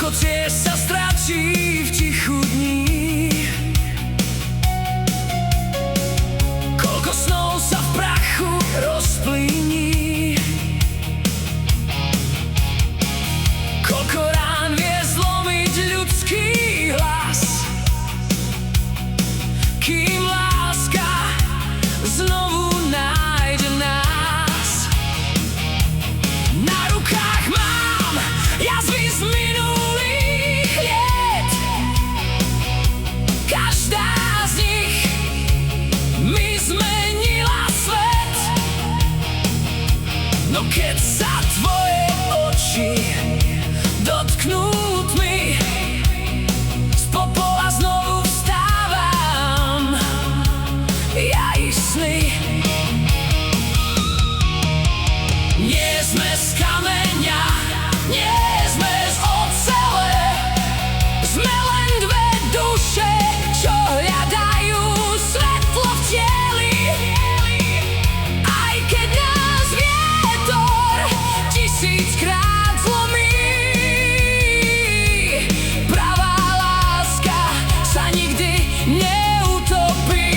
Koľko ciest sa stratí v tichu dní, koľko snov sa v prachu rozplyní, koľko rán vie zlomiť ľudský hlas, kým láska znovu nájde nás. Na rukách mám jazvy z minulých liet, každá z nich mi zmenila svet. No keď sa tvoje oči dotknú tmy, z popola znovu vstávam, ja ich sny. Nie sme z kameňa, nie sme z ocele, sme len dve duše, čo hľadajú svetlo v tieli. Aj keď nás vietor tisíckrát zlomí, pravá láska sa nikdy neutopí.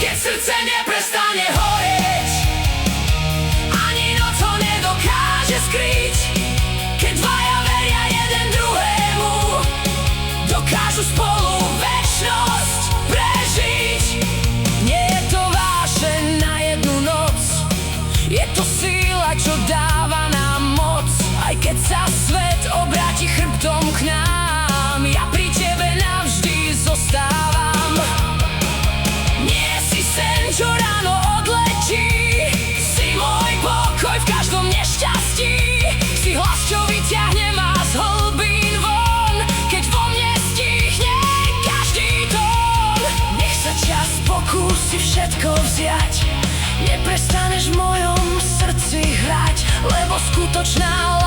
Keď srdce neprestane horieť, ani noc ho nedokáže skryť. Keď dvaja veria jeden druhému, dokážu spolu večnosť prežiť. Nie je to vášeň na jednu noc, je to sila, čo dáva nám moc. Aj keď sa svet obráti chrbtom k nám, ja pri tebe navždy zostávam. Nie si sen, čo ráno odletí, si môj pokoj v každom nešťastí. Si hlas, čo vyťahne ma z hlbín von, keď vo mne stichne každý tón. Nech sa čas pokúsi všetko vziať, neprestaneš v mojom srdci hrať, lebo skutočná